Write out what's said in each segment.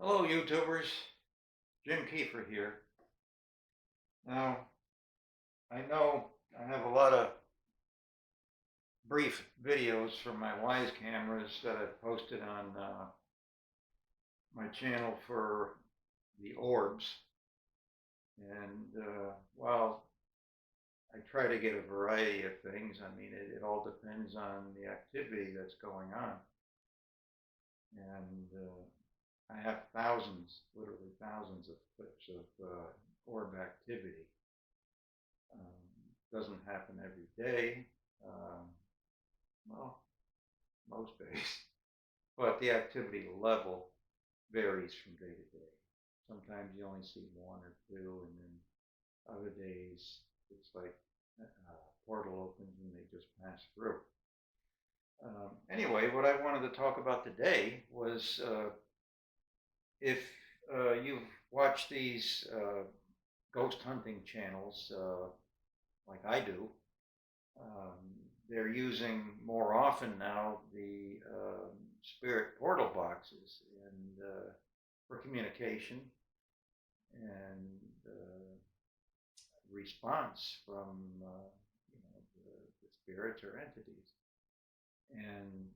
Hello, YouTubers. Jim Kiefer here. Now, I know I have a lot of brief videos from my Wise cameras that I've posted on my channel for the orbs. And while I try to get a variety of things, I mean, it all depends on the activity that's going on. And I have thousands, literally thousands of clips of orb activity. Doesn't happen every day. Um, well, most days. But the activity level varies from day to day. Sometimes you only see one or two, and then other days it's like portal opens and they just pass through. Anyway, what I wanted to talk about today was if you've watched these ghost hunting channels like I do, um, they're using more often now the spirit portal boxes and for communication and response from the spirits or entities. And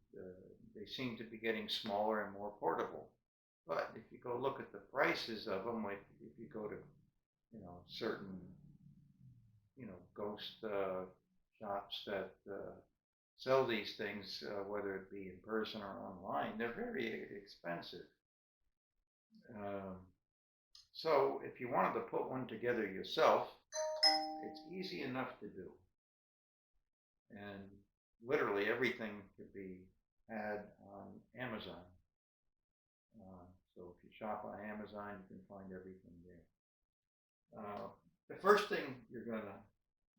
they seem to be getting smaller and more portable. But if you go look at the prices of them, like if you go to certain ghost shops that sell these things, whether it be in person or online, they're very expensive. Um, so if you wanted to put one together yourself, it's easy enough to do. And literally everything could be had on Amazon. So if you shop on Amazon, you can find everything there. The first thing you're going to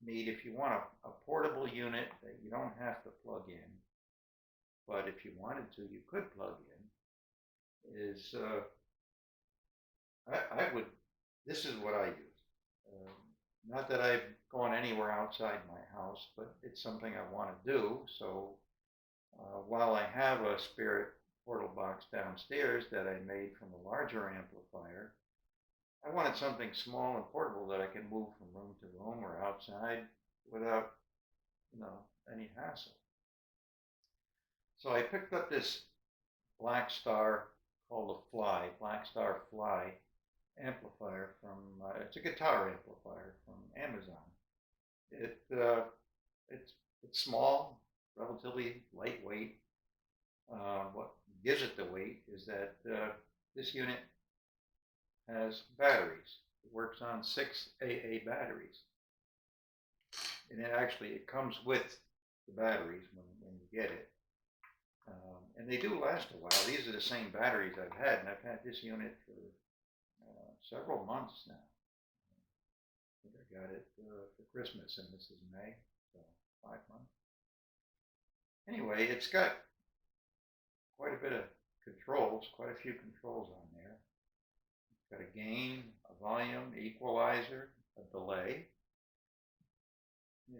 need, if you want a portable unit that you don't have to plug in, but if you wanted to, you could plug in, is I would, this is what I use. Not that I've gone anywhere outside my house, but it's something I want to do. So while I have a spirit portal box downstairs that I made from a larger amplifier, I wanted something small and portable that I can move from room to room or outside without, any hassle. So I picked up this Black Star called a Fly, Black Star Fly amplifier from, it's a guitar amplifier from Amazon. It's small, relatively lightweight. What gives it the weight is that this unit has batteries. It works on 6 AA batteries. And it comes with the batteries when you get it. And they do last a while. These are the same batteries I've had, and I've had this unit for several months now. I think I got it for Christmas, and this is May, so 5 months. Anyway, it's got quite a bit of controls, quite a few controls on there. It's got a gain, a volume, equalizer, a delay.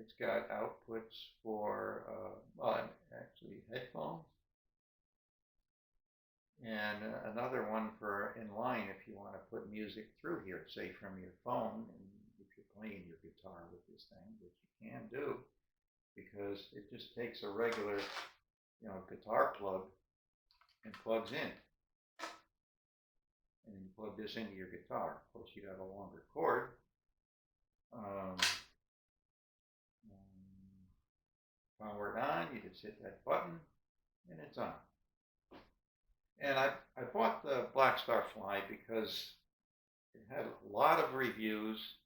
It's got outputs for, actually headphones. And another one for inline if you want to put music through here, say from your phone, and if you're playing your guitar with this thing, which you can do, because it just takes a regular, guitar plug and plugs in. And you plug this into your guitar. Of course, you'd have a longer cord. Power it on, you just hit that button, and it's on. And I bought the Black Star Fly because it had a lot of reviews,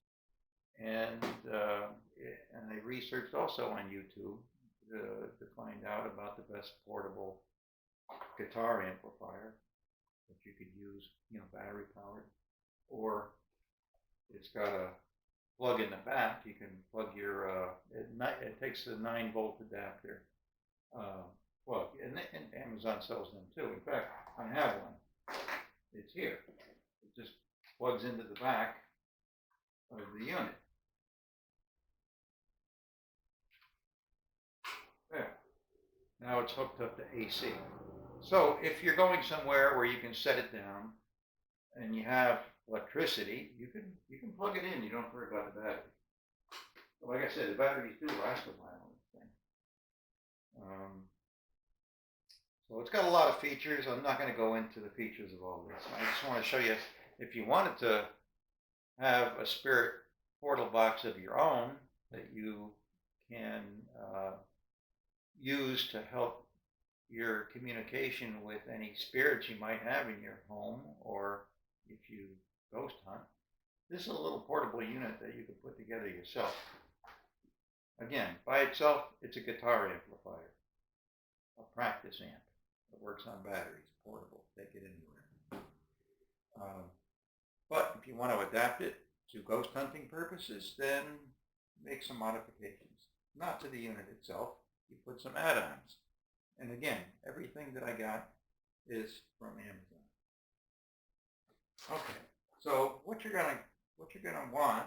and I researched also on YouTube to find out about the best portable guitar amplifier that you could use, battery powered, or it's got a plug in the back. You can plug your, it takes a 9-volt adapter plug, and Amazon sells them too. In fact, I have one. It's here. It just plugs into the back of the unit. There. Now it's hooked up to AC. So if you're going somewhere where you can set it down, and you have electricity, you can plug it in. You don't worry about the battery. But like I said, the batteries do last a while on this thing. So it's got a lot of features. I'm not going to go into the features of all this. I just want to show you, if you wanted to have a spirit portal box of your own that you can use to help your communication with any spirits you might have in your home, or if you ghost hunt, this is a little portable unit that you can put together yourself. Again, by itself, it's a guitar amplifier, a practice amp that works on batteries, portable, take it anywhere. But if you want to adapt it to ghost hunting purposes, then make some modifications. Not to the unit itself, you put some add-ons. And again, everything that I got is from Amazon. Okay, so what you're gonna want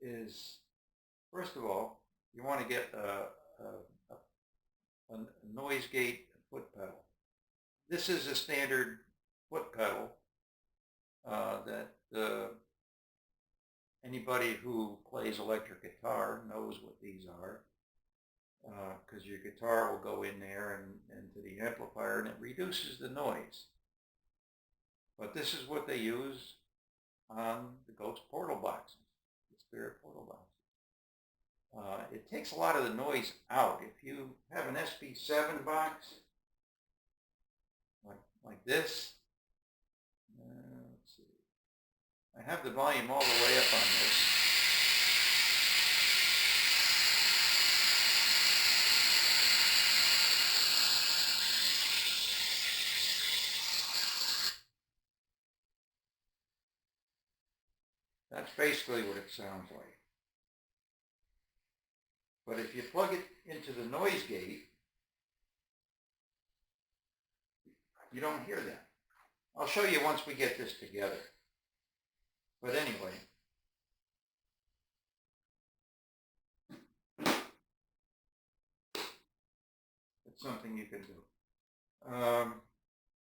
is, first of all, you want to get a noise gate foot pedal. This is a standard foot pedal that anybody who plays electric guitar knows what these are, because your guitar will go in there and into the amplifier, and it reduces the noise. But this is what they use on the ghost portal boxes, the spirit portal boxes. It takes a lot of the noise out. If you have an SP7 box, like this, let's see, I have the volume all the way up on this. That's basically what it sounds like. But if you plug it into the noise gate, you don't hear that. I'll show you once we get this together. But anyway, it's something you can do.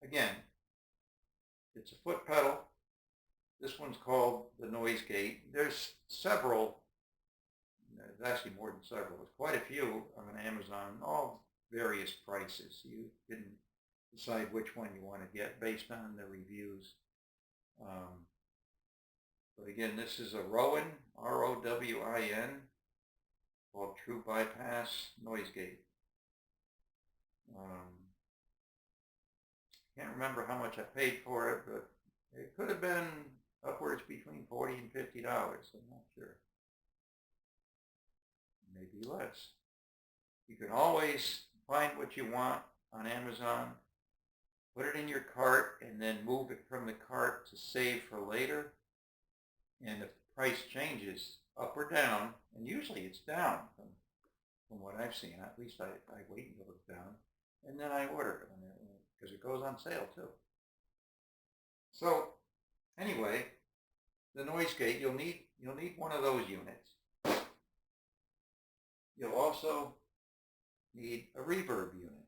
Again, it's a foot pedal. This one's called the noise gate. There's several, there's actually more than several. There's quite a few on Amazon, all various prices. You can decide which one you want to get based on the reviews. But again, this is a Rowan, R-O-W-I-N, called True Bypass Noise Gate. Can't remember how much I paid for it, but it could have been upwards between $40 and $50. I'm not sure. Maybe less. You can always find what you want on Amazon, put it in your cart, and then move it from the cart to save for later. And if the price changes up or down, and usually it's down from what I've seen, at least I wait until it's down, and then I order it because it goes on sale too. So anyway, the noise gate, you'll need one of those units. You'll also need a reverb unit,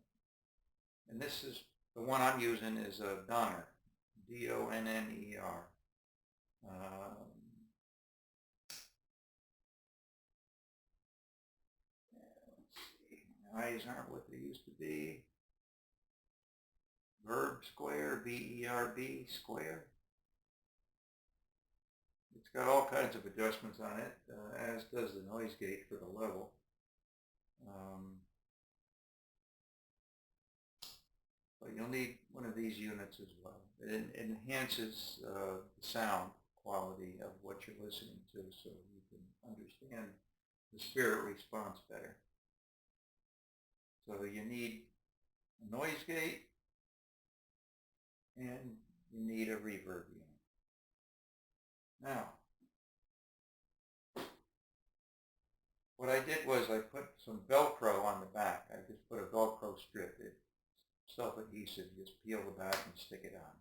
and this is the one I'm using is a Donner, D-O-N-N-E-R. Let's see, my eyes aren't what they used to be. Verb Square, V-E-R-B Square. It's got all kinds of adjustments on it, as does the noise gate for the level. But you'll need one of these units as well. It enhances the sound quality of what you're listening to, so you can understand the spirit response better. So you need a noise gate, and you need a reverb unit. Now, what I did was I put some Velcro on the back. I just put a Velcro strip. It's self-adhesive. You just peel the back and stick it on.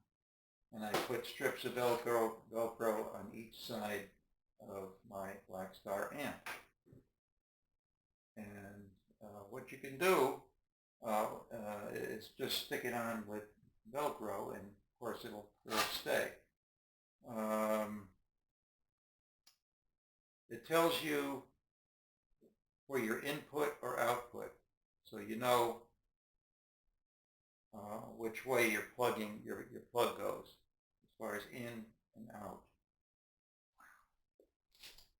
And I put strips of Velcro on each side of my Black Star amp. And what you can do is just stick it on with Velcro, and of course it'll stay. It tells you for your input or output, so you know which way your plug goes as far as in and out.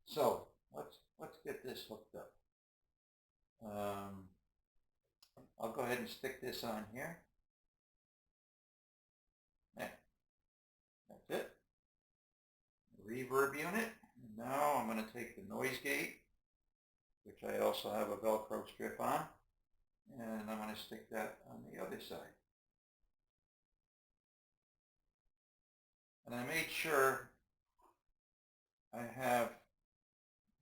So let's get this hooked up. I'll go ahead and stick this on here. There. That's it. Reverb unit. And now I'm going to take the noise gate, which I also have a Velcro strip on, and I'm going to stick that on the other side. And I made sure I have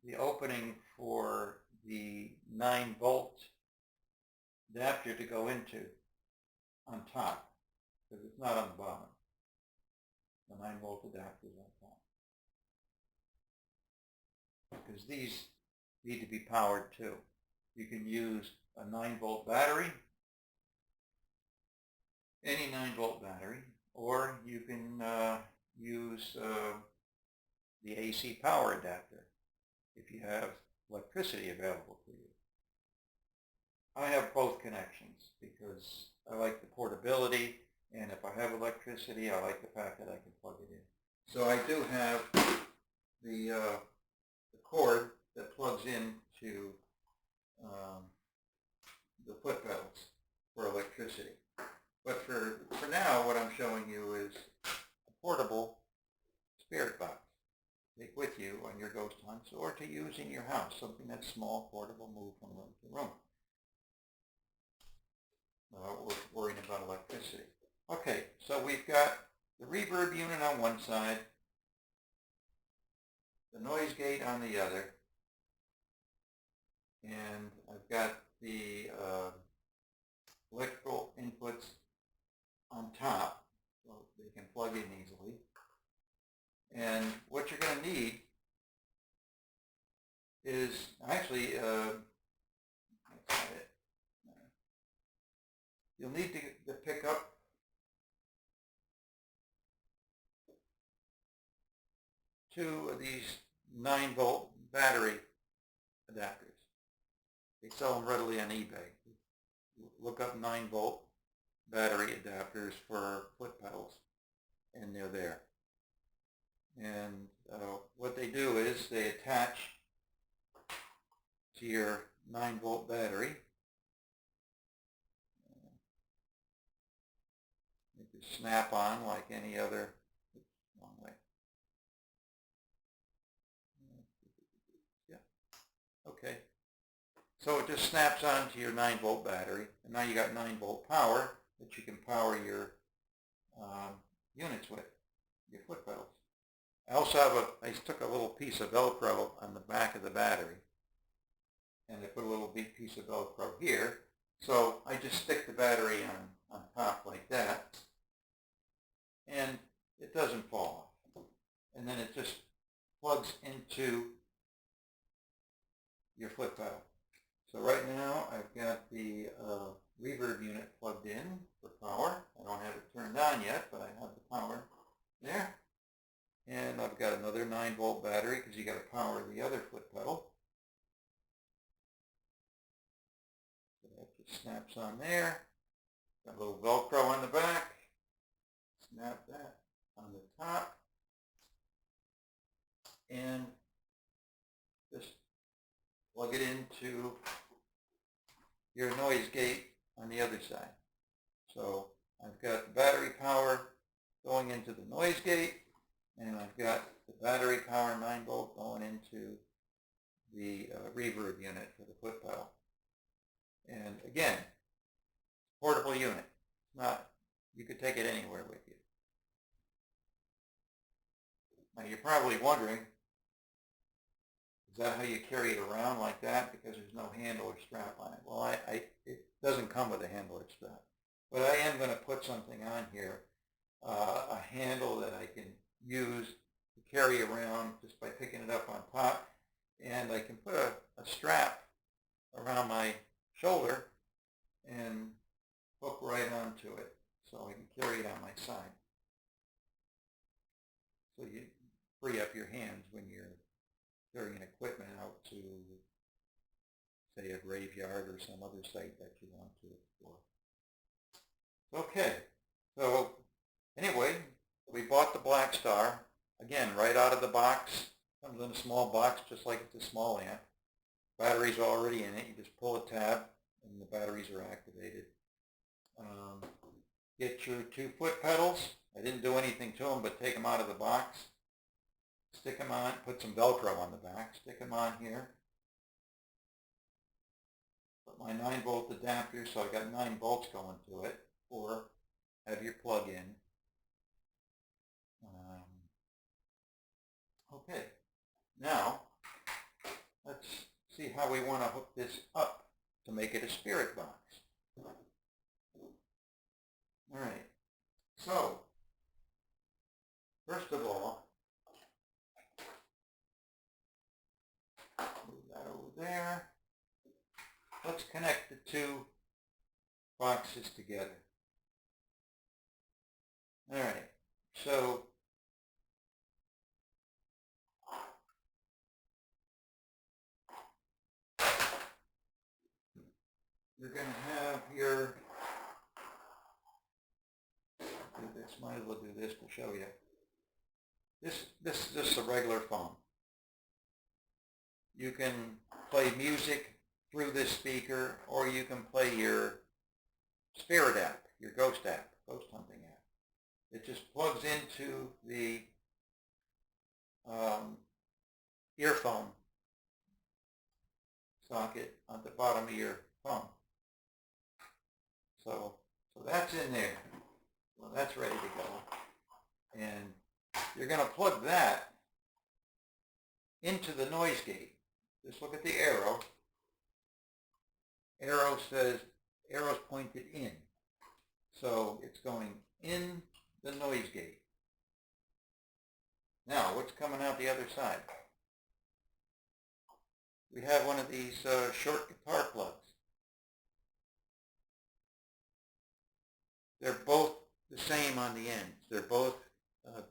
the opening for the 9-volt adapter to go into on top, because it's not on the bottom. The 9-volt adapter is on top. Because these need to be powered too. You can use a 9-volt battery, any 9-volt battery, or you can use the AC power adapter if you have electricity available to you. I have both connections because I like the portability, and if I have electricity, I like the fact that I can plug it in. So I do have the cord that plugs into the foot pedals for electricity. But for now, what I'm showing you is a portable spirit box to take with you on your ghost hunts or to use in your house, something that's small, portable, move from room to room. We're worrying about electricity. Okay, so we've got the reverb unit on one side, the noise gate on the other, and I've got the electrical inputs on top, so they can plug in easily. And what you're going to need is actually, that's not it. You'll need to pick up two of these 9-volt battery adapters. They sell them readily on eBay. Look up 9-volt battery adapters for foot pedals, and they're there. And what they do is they attach to your 9-volt battery. They just snap on like any other. Wrong way. Yeah. Okay. So it just snaps onto your 9-volt battery, and now you got 9-volt power that you can power your units with, your foot pedals. I also have I took a little piece of Velcro on the back of the battery, and I put a little big piece of Velcro here. So I just stick the battery on top like that, and it doesn't fall off. And then it just plugs into your foot pedal. So right now I've got the reverb unit plugged in for power. I don't have it turned on yet, but I have the power there. And I've got another 9-volt battery because you got to power the other foot pedal. So that just snaps on there. Got a little Velcro on the back. Snap that on the top. And just plug it into your noise gate on the other side. So I've got the battery power going into the noise gate, and I've got the battery power 9-volt going into the reverb unit for the foot pedal. And again, portable unit. You could take it anywhere with you. Now you're probably wondering, is that how you carry it around like that? Because there's no handle or strap on it. Well, it doesn't come with a handle or strap. But I am going to put something on here, a handle that I can use to carry around just by picking it up on top. And I can put a strap around my shoulder and hook right onto it so I can carry it on my side. so you free up your hands when you're carrying equipment out to, say, a graveyard or some other site that you want to explore. Okay, so anyway, we bought the Black Star, again, right out of the box. Comes in a small box, just like it's a small amp. Battery's already in it. You just pull a tab, and the batteries are activated. Get your 2 foot pedals. I didn't do anything to them, but take them out of the box. Stick them on, put some Velcro on the back. Stick them on here. Put my 9-volt adapter, so I got 9 volts going to it. Or have your plug in. Okay, now let's see how we want to hook this up to make it a spirit box. All right, so first of all, move that over there. Let's connect the 2 boxes together. All right, so you're going to have your, might as well do this to show you. This is just a regular phone. You can play music through this speaker, or you can play your spirit app, your ghost hunting app. It just plugs into the earphone socket on the bottom of your phone. So that's in there. Well, that's ready to go. And you're going to plug that into the noise gate. Just look at the arrow. Arrow's pointed in. So it's going in the noise gate. Now, what's coming out the other side? We have one of these short guitar plugs. They're both the same on the ends. They're both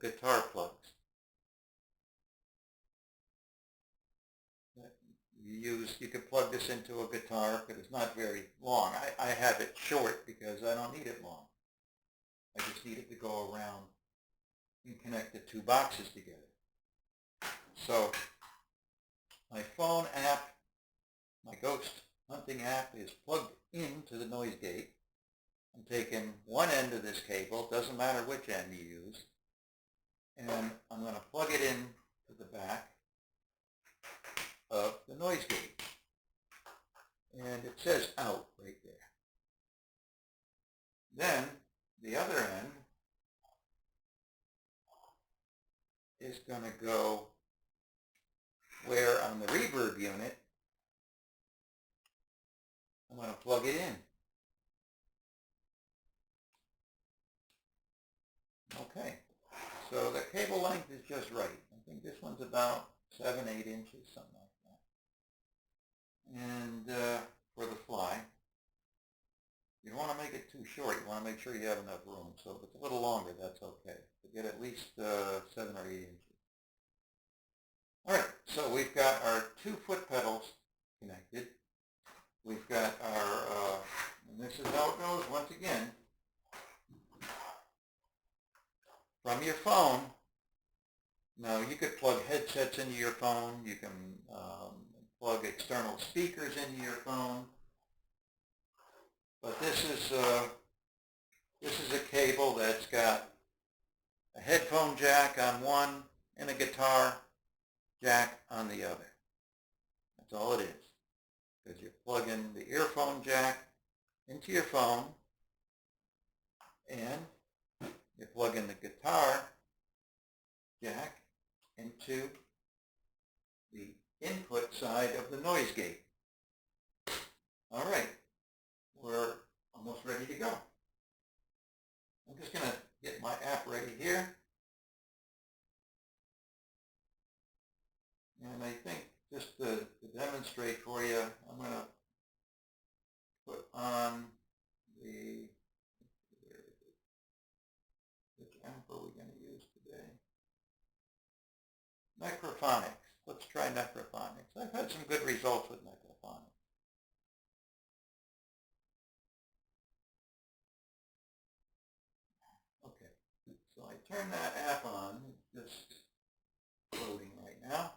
guitar plugs. You could plug this into a guitar, but it's not very long. I have it short because I don't need it long. I just need it to go around and connect the 2 boxes together. So my phone app, my ghost hunting app, is plugged into the noise gate. I'm taking one end of this cable, doesn't matter which end you use, and I'm going to plug it in to the back of the noise gate. And it says out right there. Then the other end is going to go where on the reverb unit I'm going to plug it in. Okay, so the cable length is just right. I think this one's about 7-8 inches, something like that. And for the fly, you don't want to make it too short. You want to make sure you have enough room. So if it's a little longer, that's okay. But get at least 7 or 8 inches. All right, so we've got our 2 foot pedals connected. We've got our, and this is how it goes once again. From your phone, now you could plug headsets into your phone. You can plug external speakers into your phone. But this is a cable that's got a headphone jack on one and a guitar jack on the other. That's all it is. Because you plug in the earphone jack into your phone, and you plug in the guitar jack into the input side of the noise gate. All right, we're almost ready to go. I'm just going to get my app ready here. And I think just to demonstrate for you, I'm going to put on the, which amp are we going to use today? Necrophonics. Let's try necrophonics. I've had some good results with necrophonics. Okay, so I turn that app on. It's just loading right now.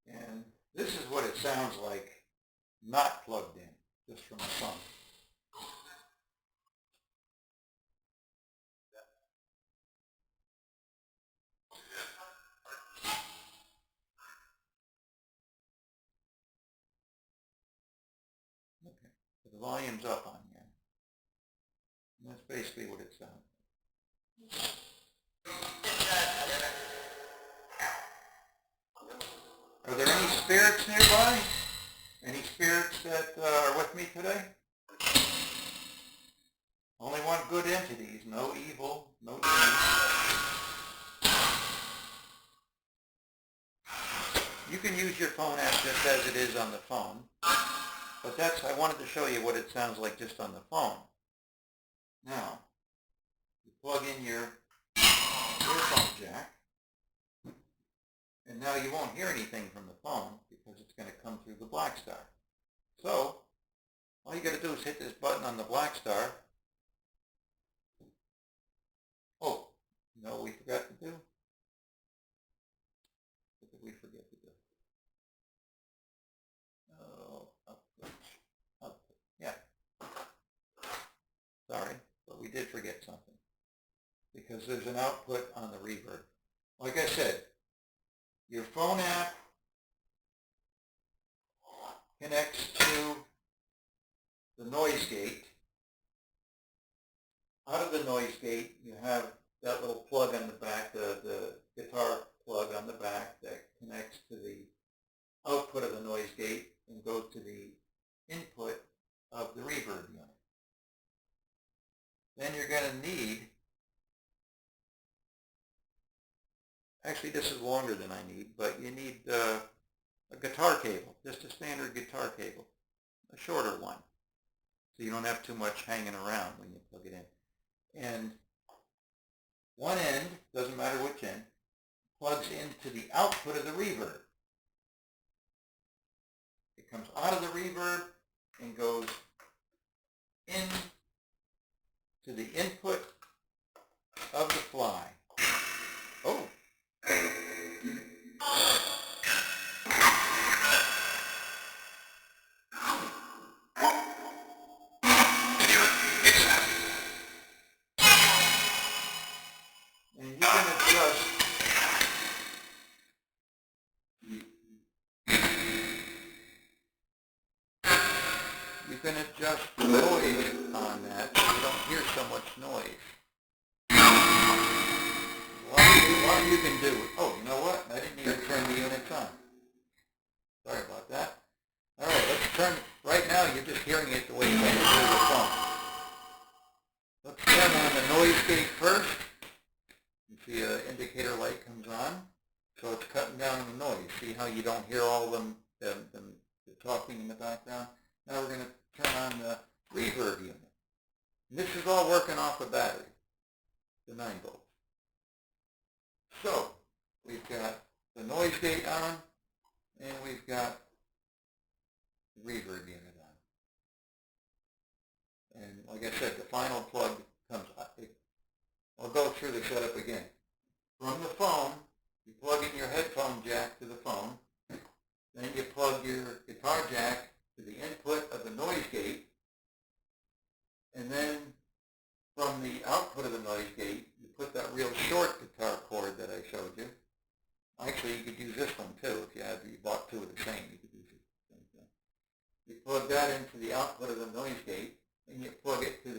And this is what it sounds like not plugged in, just from the phone. Okay, so the volume's up on here. And that's basically what it sounds like. Are there any spirits nearby? Any spirits that are with me today? Only want good entities, no evil, no demons. You can use your phone app just as it is on the phone, but I wanted to show you what it sounds like just on the phone. Now, you plug in your earphone jack, and now you won't hear anything from the phone because it's going to come through the black star. So, all you got to do is hit this button on the black star. Oh, you know what we forgot to do? What did we forget to do? Oh, output. Yeah. Sorry, but we did forget something. Because there's an output on the reverb. Like I said, your phone app connects to the noise gate. Out of the noise gate, you have that little plug on the back, the guitar plug on the back that connects to the output of the noise gate and goes to the input of the reverb unit. Then you're going to need, actually this is longer than I need, but you need a guitar cable, just a standard guitar cable, a shorter one, so you don't have too much hanging around when you plug it in. And one end, doesn't matter which end, plugs into the output of the reverb. It comes out of the reverb and goes in to the input of the fly. Oh! You can adjust the noise on that so you don't hear so much noise. What you can do, oh, you know what? I didn't even turn the units on. Sorry about that. Alright, let's turn, right now you're just hearing it the way you can through the phone. Let's turn on the noise gate first. You see an indicator light comes on, so it's cutting down on the noise. See how you don't hear all the talking in the background? Now we're going to turn on the reverb unit. And this is all working off a battery, the 9 volts. So, we've got the noise gate on, and we've got the reverb unit on. And like I said, the final plug comes up. I'll go through the setup again. From the phone, you plug in your headphone jack to the phone. Then you plug your guitar jack to the input of the noise gate. And then from the output of the noise gate, you put that real short guitar cord that I showed you. Actually, you could use this one too. If you bought two of the same, you could use the same thing. You plug that into the output of the noise gate, and you plug it to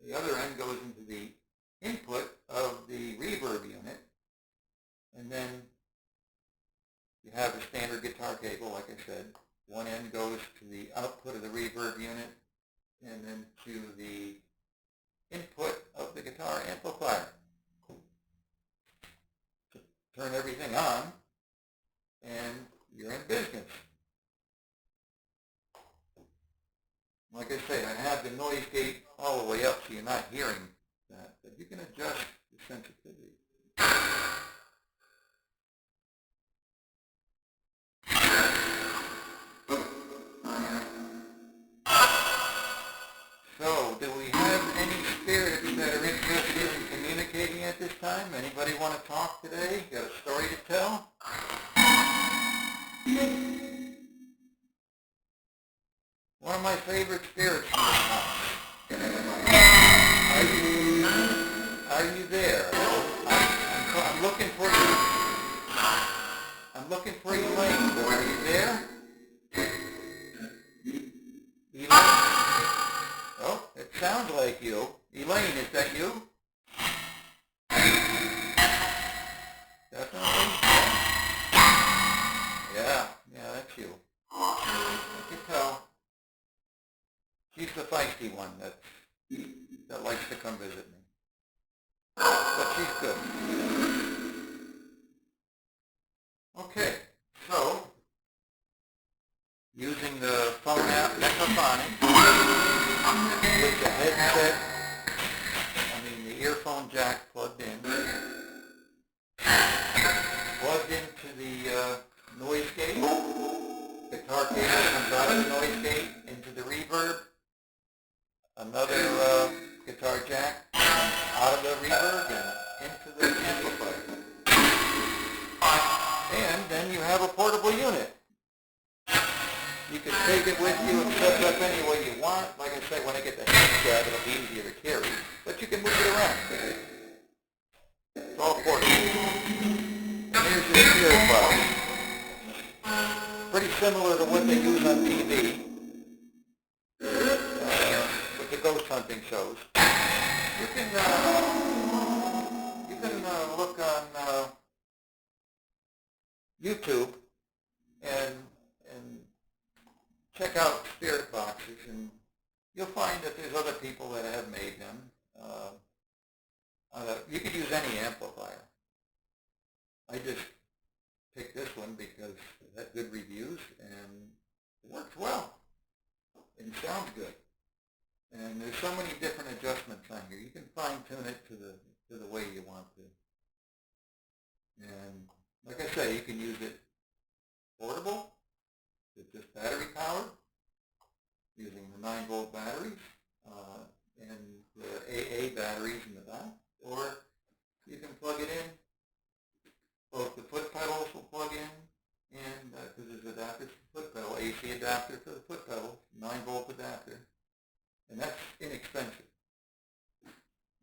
the other end goes into the input of the reverb unit, and then you have a standard guitar cable, like I said. One end goes to the output of the reverb unit, and then to the input of the guitar amplifier. So turn everything on, and you're in business. Like I say, I have the noise you're not hearing that, but you can adjust the sensitivity. So, do we have any spirits that are interested in communicating at this time? Anybody want to talk today? Got a story to tell? One of my favorite spirits in this house. Are you there? I'm looking for you. I'm looking for Elaine. Are you there? Elaine? Oh, it sounds like you. Elaine, is that you? Definitely? Yeah, that's you. I can tell. She's the feisty one that likes to come visit me. But she's good. Okay, so using the phone app Mechaphonic with the headset, the earphone jack plugged in, plugged into the noise gate, guitar cable comes out of the noise gate into the reverb, another guitar jack out of the reverb and into the amplifier. And then you have a portable unit. You can take it with you and set it up any way you want. Like I said, when I get the head strap, it'll be easier to carry. But you can move it around. It's all portable. And here's your spirit box. Pretty similar to what they use on TV. With the ghost hunting shows. You can look on YouTube and check out spirit boxes, and you'll find that there's other people that have made them. You could use any amplifier. I just picked this one because it had good reviews and it works well and sounds good. And there's so many different adjustments on here. You can fine tune it to the way you want to. And like I say, you can use it portable. It's just battery powered using the 9-volt batteries and the AA batteries in the back, or you can plug it in. Both the foot pedals will plug in, and because there's adapters for the foot pedal, AC adapter for the foot pedal, 9-volt adapter, and that's inexpensive.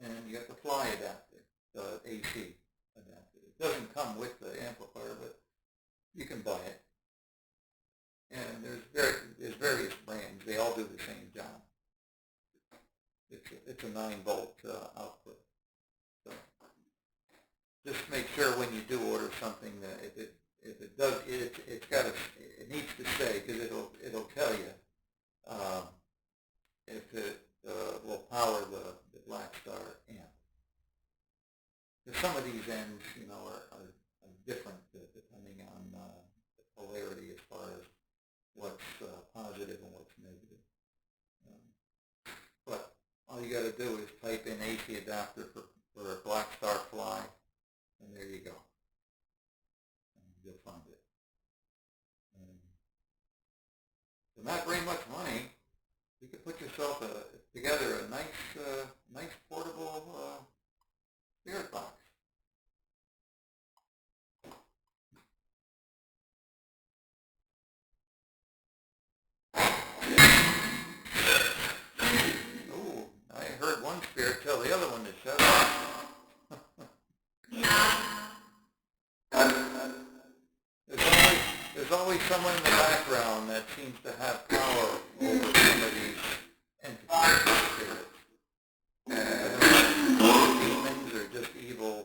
And you got the fly adapter, the AC adapter. It doesn't come with the amplifier, but you can buy it. And there's various brands. They all do the same job. It's a 9-volt output. So just make sure when you do order something that if it does it needs to say, because it'll tell you if it will power the Black Star amp. Because some of these ends, are different depending on the polarity as far as what's positive and what's negative. But all you got to do is type in AC adapter for a Black Star fly, and there you go. And you'll find it. And for not very much money, you could put yourself together a nice portable spirit box. I heard one spirit tell the other one to shut up. There's always someone in the background that seems to have power over some of these entities, spirits. Demons or just evil.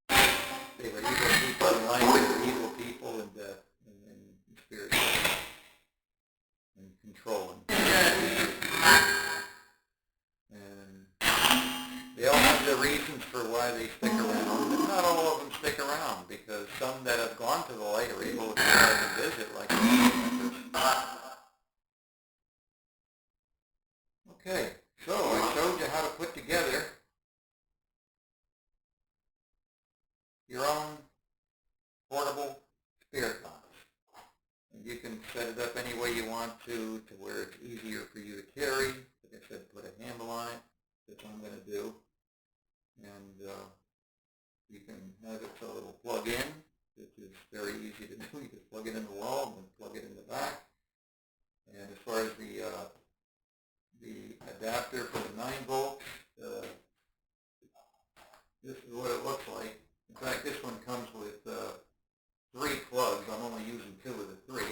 They were evil people in life, they were evil people and death and spirits and controlling. And they all have their reasons for why they stick around, and not all of them stick around, because some that have gone to the light are able to come back and visit, like the members. your own portable spirit box. And you can set it up any way you want to where it's easier for you to carry. Like I said, put a handle on it. That's what I'm going to do. And you can have it so it'll plug in, which is very easy to do. You just plug it in the wall and then plug it in the back. And as far as the adapter for the 9 volts, this is what it looks like. In fact, this one comes with 3 plugs. I'm only using 2 of the 3.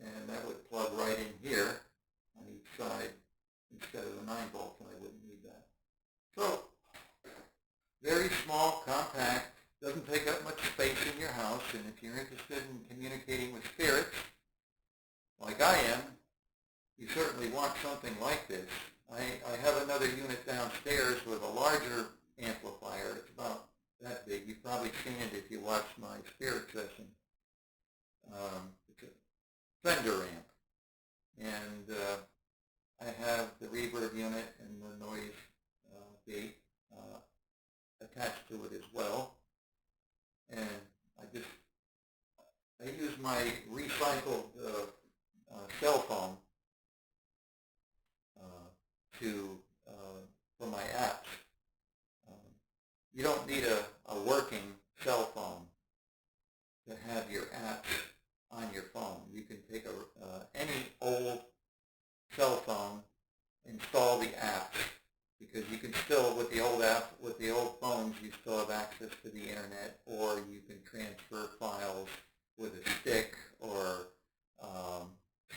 And that would plug right in here on each side instead of the 9 volts, and I wouldn't need that. So, very small, compact, doesn't take up much space in your house, and if you're interested in communicating with spirits, like I am, you certainly want something like this. I have another unit downstairs with a larger amplifier. It's about that big. You've probably seen it if you watch my spirit session. It's a Fender amp. And I have the reverb unit and the noise gate attached to it as well. And I use my recycled cell phone for my apps. You don't need a working cell phone to have your apps on your phone. You can take any old cell phone, install the apps, because you can still, with the old phones, you still have access to the internet, or you can transfer files with a stick, or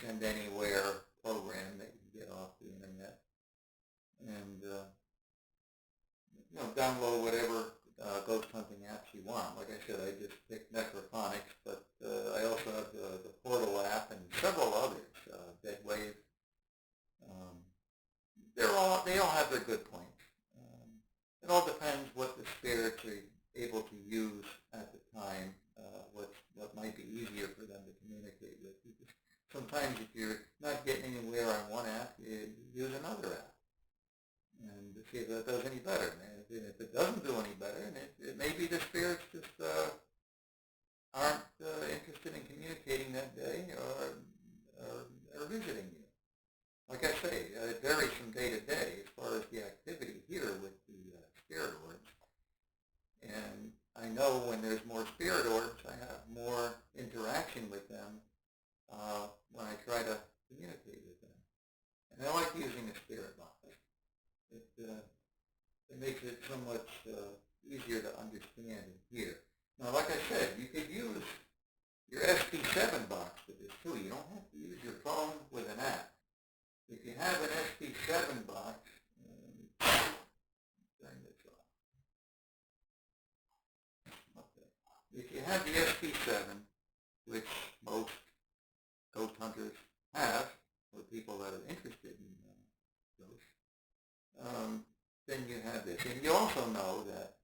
send anywhere program that you can get off the internet, and download whatever ghost hunting apps you want. Like I said, I just picked Necrophonics, but I also have the Portal app and several others, Deadwave. They all have their good points. It all depends what the spirits are able to use at the time, what might be easier for them to communicate with. Sometimes if you're not getting anywhere on one app, you use another app and to see if that does any better. And if it doesn't do any better, and it may be the spirits just aren't interested in communicating that day or visiting you. Like I say, it varies from day to day as far as the activity here with the spirit orbs. And I know when there's more spirit orbs, I have more interaction with them when I try to communicate with them. And I like using the spirit box. It makes it so much easier to understand and hear. Now, like I said, you could use your SP7 box with this too. You don't have to use your phone with an app. If you have an SP7 box, turn this off. Okay. If you have the SP7, which most ghost hunters have, or people that are interested in ghosts, then you have this. And you also know that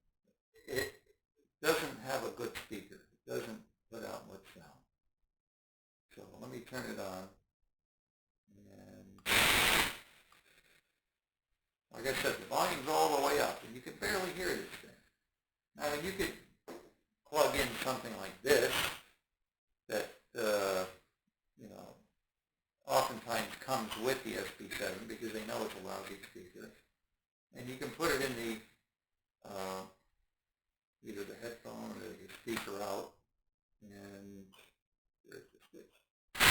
it doesn't have a good speaker. It doesn't put out much sound. So let me turn it on. And like I said, the volume's all the way up, and you can barely hear this thing. Now you could plug in something like this that oftentimes comes with the SP7 because they know it's a lousy speaker. And you can put it in the either the headphone or the speaker out, and there's the switch. Yeah,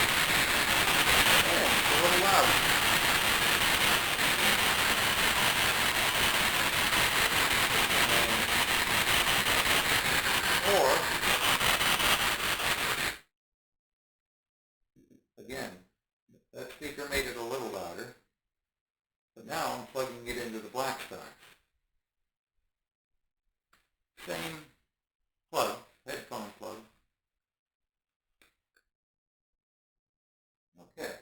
it's a little louder. Or again, that speaker made it a little louder, but now I'm plugging it into the black stocks. Same plug, headphone plug. Okay.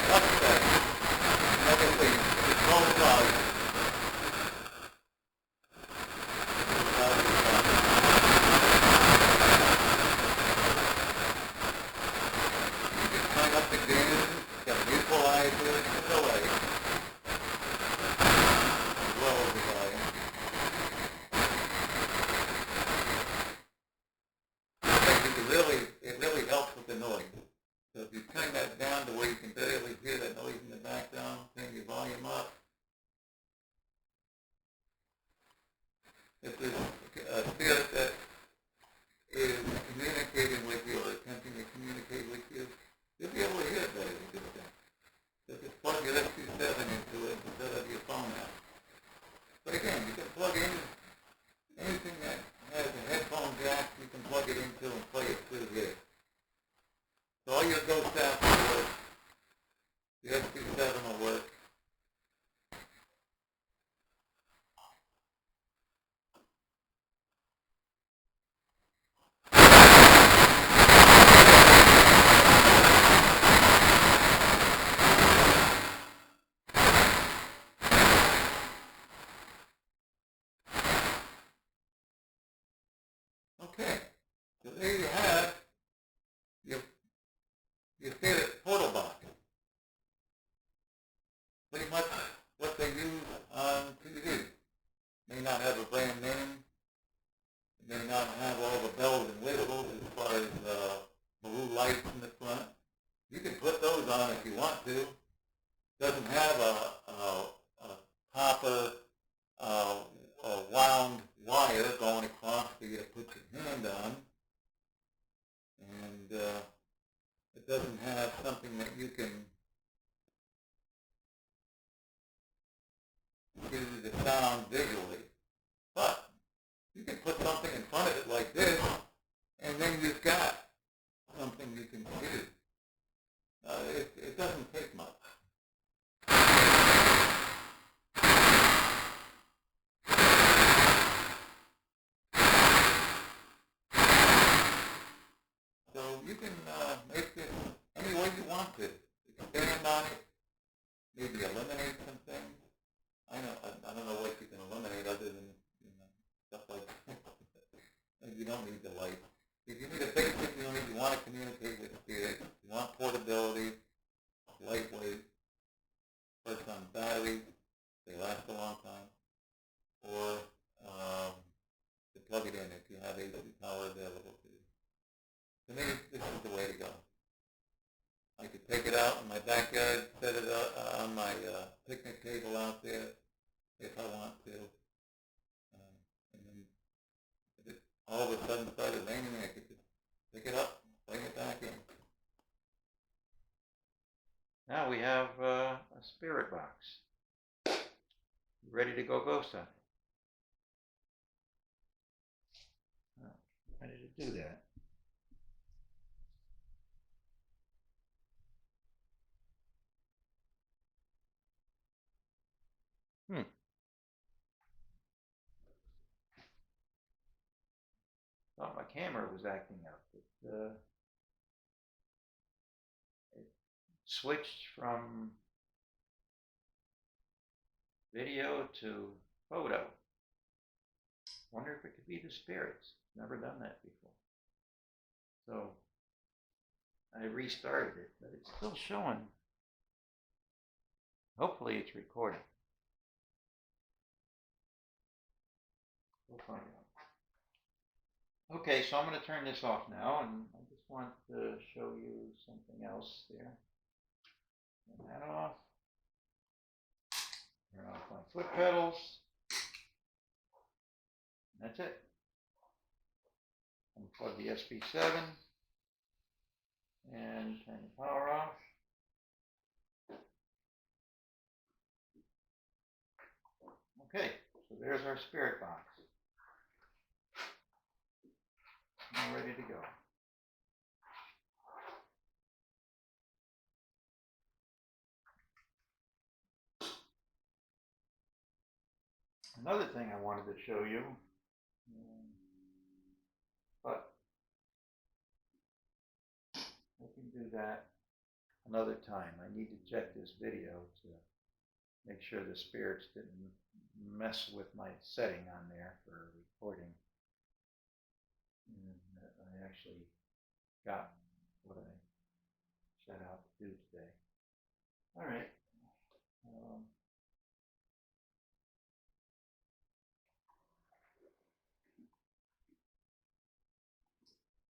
That's better. Obviously, it's all loud. all your ghost apps will work. The SP7 will work. Okay, so there you have your favorite portal box. Pretty much what they use on TV. May not have a brand name, may not have all the bells and whistles as far as blue lights in the front. You can put those on if you want to. Doesn't have a copper a wound wire going across for you to put your hand on. And it doesn't have something that you can do the sound visually. But you can put something in front of it like this, and then you've got something you can do. It doesn't take much. So you can make this any way you want to. Expand on it, maybe eliminate some things. I don't know what you can eliminate other than stuff like that. You don't need the light. If you need a basic unit, you want to communicate with spirit, you want portability, lightweight, first on batteries, they last a long time, or to plug it in if you have AC power available to you. To me, this is the way to go. I could take it out in my backyard, set it up on my picnic table out there if I want to. And then if it all of a sudden started raining, I could just pick it up, bring it back in. Now we have a spirit box. Ready to go ghost hunting. Ready to do that. Thought my camera was acting up. It switched from video to photo. Wonder if it could be the spirits. Never done that before. So I restarted it, but it's still showing. Hopefully it's recording. We'll find out. Okay, so I'm going to turn this off now, and I just want to show you something else there. Turn that off. Turn off my foot pedals. And that's it. Unplug the SP7 and turn the power off. Okay, so there's our spirit box. Now ready to go. Another thing I wanted to show you, but I can do that another time. I need to check this video to make sure the spirits didn't mess with my setting on there for recording. And that I actually got what I set out to do today. All right.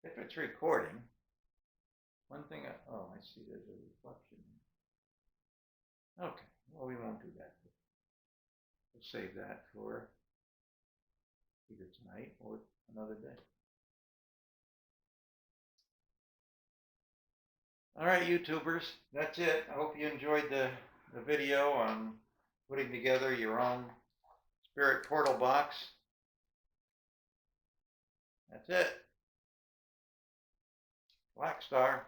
If it's recording, one thing, I see there's a reflection. Okay, well, we won't do that. We'll save that for either tonight or another day. All right, YouTubers, that's it. I hope you enjoyed the video on putting together your own spirit portal box. That's it. Black Star.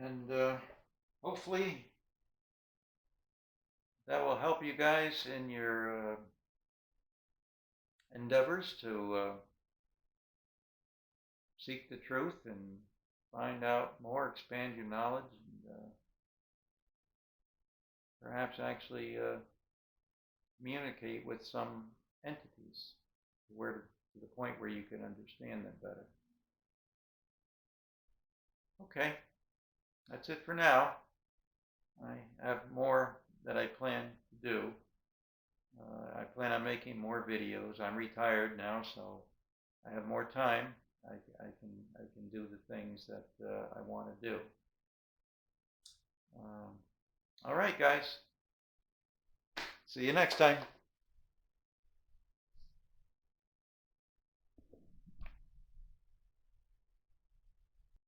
And hopefully that will help you guys in your endeavors to seek the truth and find out more, expand your knowledge, and perhaps actually communicate with some entities to the point where you can understand them better. Okay, that's it for now. I have more that I plan to do. I plan on making more videos. I'm retired now, so I have more time. I can do the things that I want to do. All right, guys. See you next time.